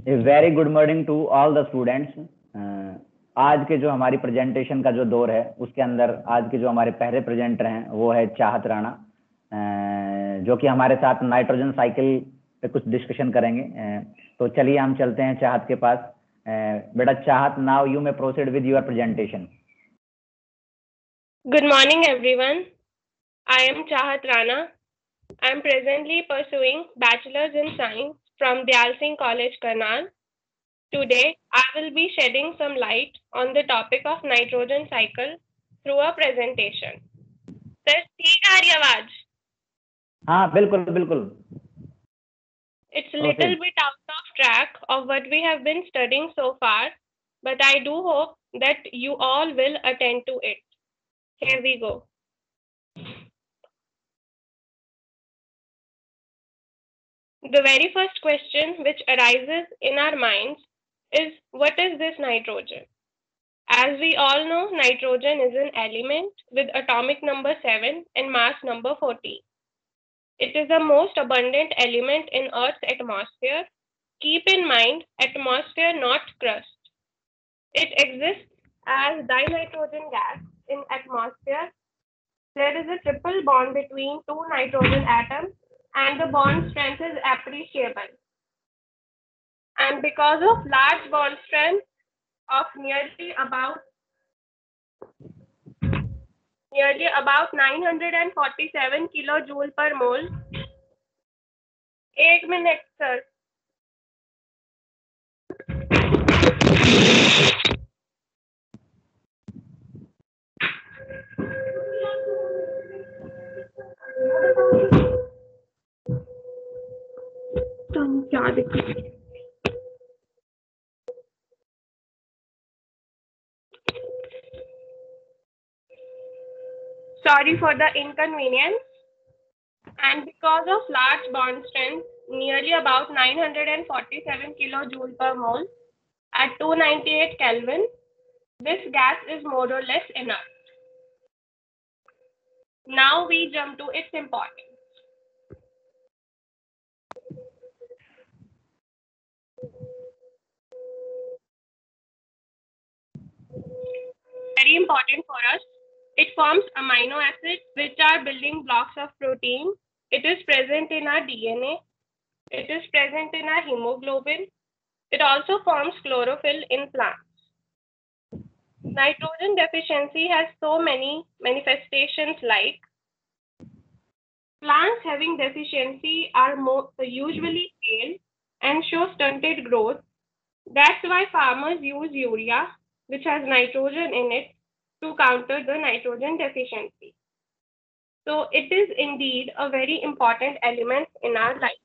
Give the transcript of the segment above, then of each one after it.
A very good morning to all the students. आज के जो हमारी प्रेजेंटेशन का जो दौर है उसके अंदर आज के जो हमारे पहले प्रेजेंटर हैं वो है चाहत राणा, जो कि हमारे साथ नाइट्रोजन साइकिल पे कुछ डिस्कशन करेंगे। तो चलिए हम चलते हैं चाहत के पास। बेटा चाहत, now you may proceed with your presentation. Good morning, everyone. I am Chahat Rana. I am presently pursuing Bachelor's in Science from Dyal Singh College, Karnal. Today, I will be shedding some light on the topic of nitrogen cycle through a presentation. Sir, ठीक आ रही आवाज? हाँ बिल्कुल बिल्कुल। It's a little bit out of track of what we have been studying so far, but I do hope that you all will attend to it. Here we go. The very first question which arises in our minds is, what is this nitrogen? As we all know, nitrogen is an element with atomic number 7 and mass number 14. It is the most abundant element in Earth's atmosphere. Keep in mind, atmosphere, not crust. It exists as dinitrogen gas in atmosphere. There is a triple bond between two nitrogen atoms and the bond strength is appreciable. And because of large bond strength of nearly about 947 kilojoule per mole. एक minute sir. क्या दिक्कत? Sorry for the inconvenience. And because of large bond strength, nearly about 947 kilojoule per mole at 298 Kelvin, this gas is more or less enough. Now we jump to its importance. Very important for us. It forms amino acids, which are building blocks of protein. It is present in our DNA. It is present in our hemoglobin. It also forms chlorophyll in plants. Nitrogen deficiency has so many manifestations like plants having deficiency are usually pale and show stunted growth. That's why farmers use urea, which has nitrogen in it, to counter the nitrogen deficiency. So it is indeed a very important element in our life.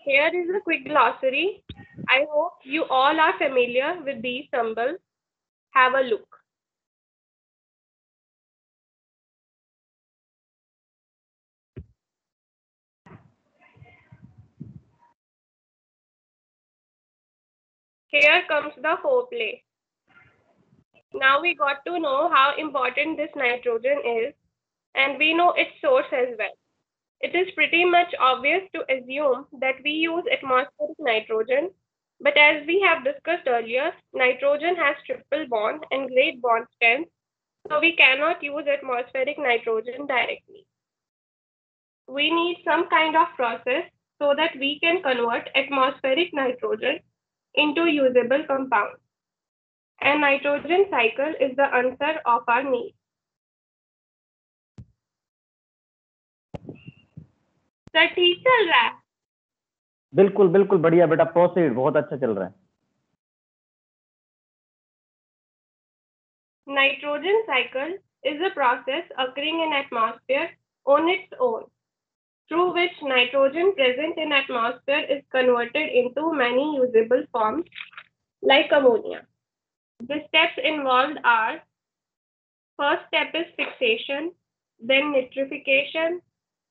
Here is a quick glossary. I hope you all are familiar with these symbols. Have a look. Here comes the foreplay. Now we got to know how important this nitrogen is, and we know its source as well. It is pretty much obvious to assume that we use atmospheric nitrogen, but as we have discussed earlier, nitrogen has triple bond and great bond strength, so we cannot use atmospheric nitrogen directly. We need some kind of process so that we can convert atmospheric nitrogen into usable compounds. And nitrogen cycle is the answer of our need. Sir ठीक चल रहा है? बिल्कुल बिल्कुल बढ़िया बेटा, proceed, बहुत अच्छा चल रहा है। Nitrogen cycle is a process occurring in atmosphere on its own, through which nitrogen present in atmosphere is converted into many usable forms like ammonia. The steps involved are: first step is fixation, then nitrification,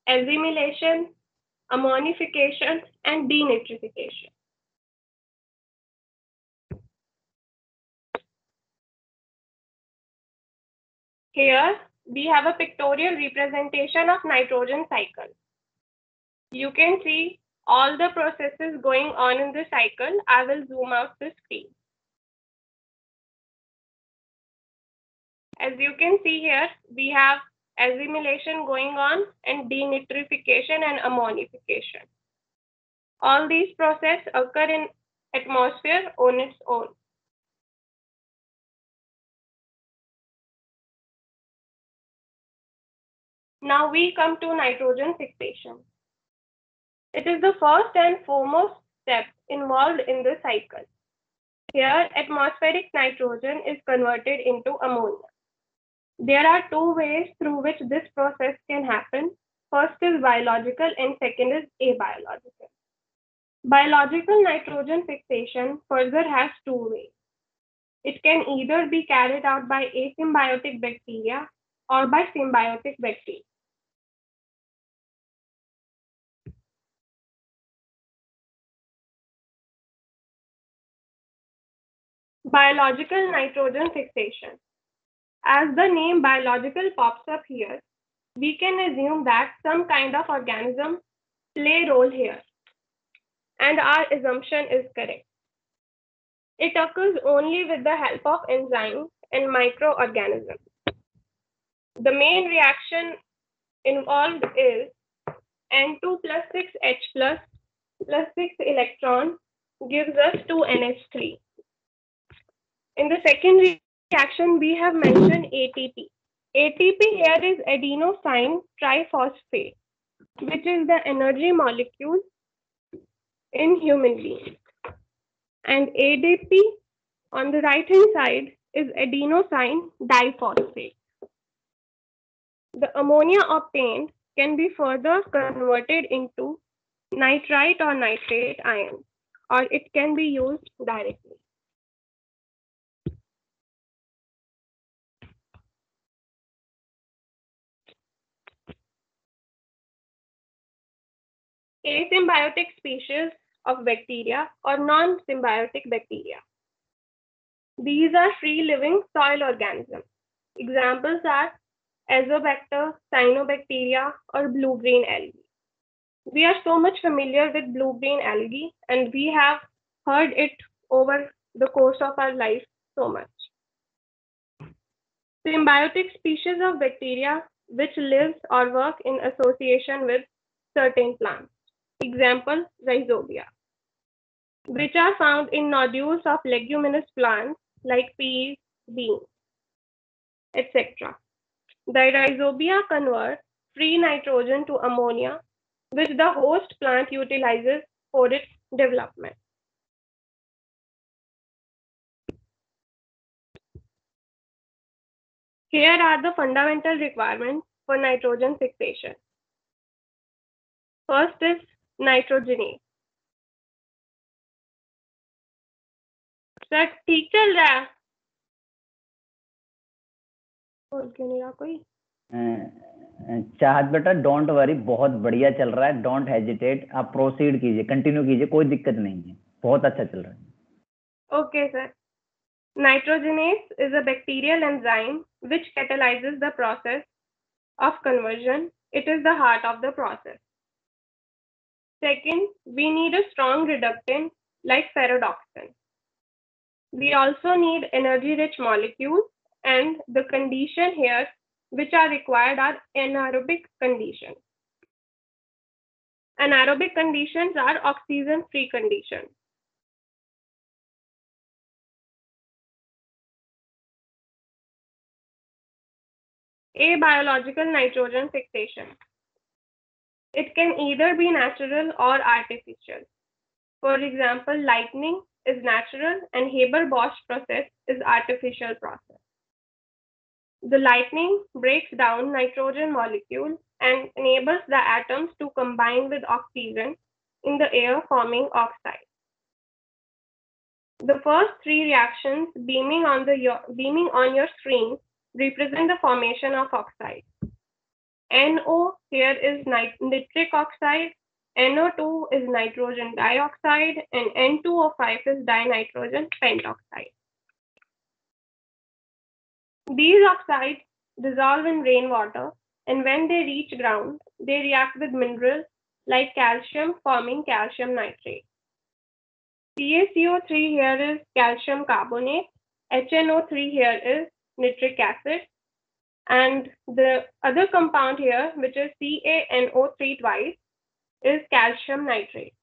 assimilation, ammonification, and denitrification. Here we have a pictorial representation of nitrogen cycle. You can see all the processes going on in the cycle. I will zoom out the screen. As you can see here, we have assimilation going on and denitrification and ammonification. All these processes occur in atmosphere on its own. Now we come to nitrogen fixation. It is the first and foremost step involved in the cycle. Here, atmospheric nitrogen is converted into ammonia. There are two ways through which this process can happen. First is biological and second is abiological. Biological nitrogen fixation further has two ways. It can either be carried out by asymbiotic bacteria or by symbiotic bacteria. Biological nitrogen fixation. As the name biological pops up here, we can assume that some kind of organism play a role here, and our assumption is correct. It occurs only with the help of enzymes and microorganisms. The main reaction involved is N2 plus 6H plus 6 electron gives us 2NH3. In the second reaction, we have mentioned ATP. ATP here is adenosine triphosphate, which is the energy molecule in human beings. And ADP on the right hand side is adenosine diphosphate. The ammonia obtained can be further converted into nitrite or nitrate ions, or it can be used directly. Asymbiotic species of bacteria or non-symbiotic bacteria. These are free-living soil organisms. Examples are Azobacter, Cyanobacteria, or blue-green algae. We are so much familiar with blue-green algae, and we have heard it over the course of our life so much. Symbiotic species of bacteria which lives or work in association with certain plants. Example, Rhizobia, which are found in nodules of leguminous plants like peas, beans, etc. The Rhizobia convert free nitrogen to ammonia, which the host plant utilizes for its development. Here are the fundamental requirements for nitrogen fixation. First is nitrogenase. Sir ठीक चल रहा है? बोल क्यों नहीं रहा कोई? चाहत बेटा डोंट वरी, बहुत बढ़िया चल रहा है, डोंट हेजिटेट, आप प्रोसीड कीजिए, कंटिन्यू कीजिए, कोई दिक्कत नहीं है, बहुत अच्छा चल रहा है। Okay sir. Nitrogenase is a bacterial enzyme which catalyzes the process of conversion. It is the heart of the process. Second, we need a strong reductant like ferredoxin. We also need energy-rich molecules, and the condition here which are required are anaerobic conditions. Anaerobic conditions are oxygen-free conditions. Abiological nitrogen fixation. It can either be natural or artificial. For example, lightning is natural and Haber-Bosch process is artificial process. The lightning breaks down nitrogen molecule and enables the atoms to combine with oxygen in the air, forming oxide. The first three reactions beaming on your screen represent the formation of oxide. NO here is nitric oxide, NO2 is nitrogen dioxide, and N2O5 is dinitrogen pentoxide. These oxides dissolve in rainwater, and when they reach ground, they react with minerals like calcium, forming calcium nitrate. CaCO3 here is calcium carbonate, HNO3 here is nitric acid, and the other compound here, which is CaNO3 twice, is calcium nitrate.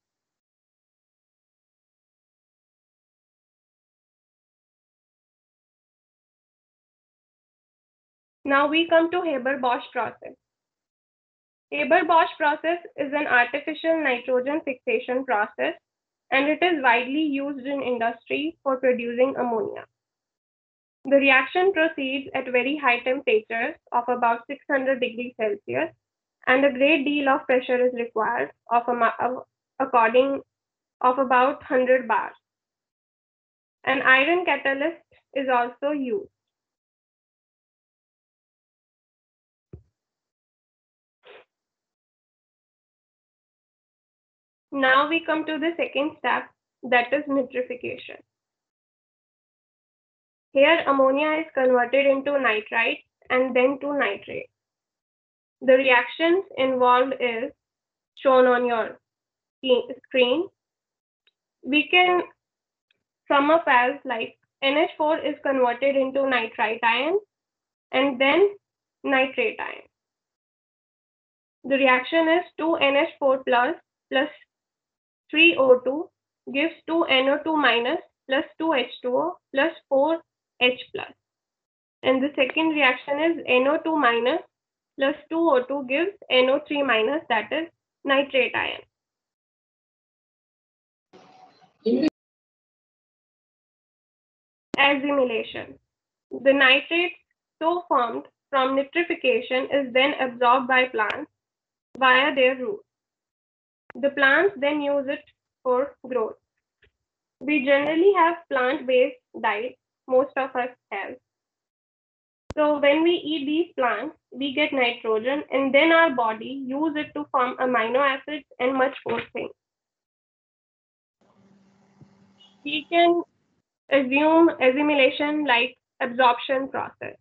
Now we come to Haber-Bosch process. Haber-Bosch process is an artificial nitrogen fixation process, and it is widely used in industry for producing ammonia. The reaction proceeds at very high temperatures of about 600 degrees Celsius, and a great deal of pressure is required of about 100 bars. An iron catalyst is also used. Now we come to the second step, that is nitrification. Here ammonia is converted into nitrite and then to nitrate. The reactions involved is shown on your screen. We can sum up as like NH4 is converted into nitrite ion and then nitrate ion. The reaction is 2NH4 plus 3O2 gives 2NO2 minus plus 2H2O plus 4H plus. And the second reaction is NO2 minus plus 2O2 gives NO3 minus, that is nitrate ion. Assimilation. The nitrates so formed from nitrification is then absorbed by plants via their roots. The plants then use it for growth. We generally have plant-based diet, most of us have. So when we eat these plants, we get nitrogen, and then our body use it to form amino acids and much more things. We can assume assimilation like absorption process.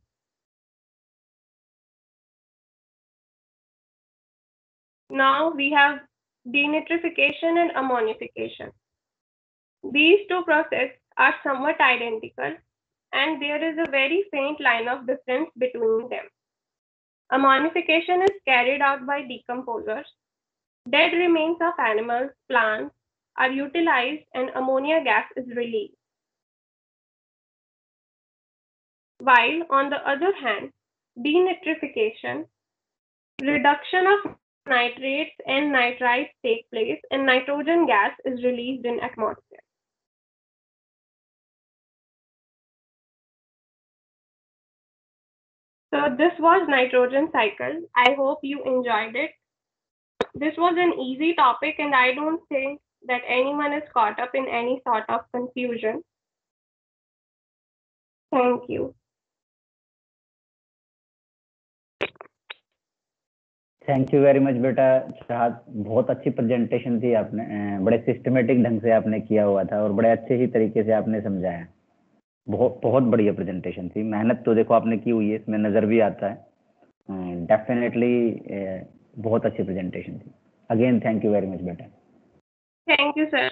Now we have denitrification and ammonification. These two processes are somewhat identical, and there is a very faint line of difference between them. Ammonification is carried out by decomposers. Dead remains of animals, plants are utilized and ammonia gas is released. While on the other hand, denitrification, reduction of nitrates and nitrites take place and nitrogen gas is released in atmosphere. So this was nitrogen cycle. I hope you enjoyed it. This was an easy topic and I don't think that anyone is caught up in any sort of confusion. Thank you. Thank you very much बेटा चाहत, बहुत अच्छी presentation थी आपने, बड़े systematic ढंग से आपने किया हुआ था और बड़े अच्छे ही तरीके से आपने समझाया। बहुत बढ़िया प्रेजेंटेशन थी। मेहनत तो देखो आपने की हुई है, इसमें नज़र भी आता है। डेफिनेटली बहुत अच्छी प्रेजेंटेशन थी। Again thank you very much बेटा। Thank you sir.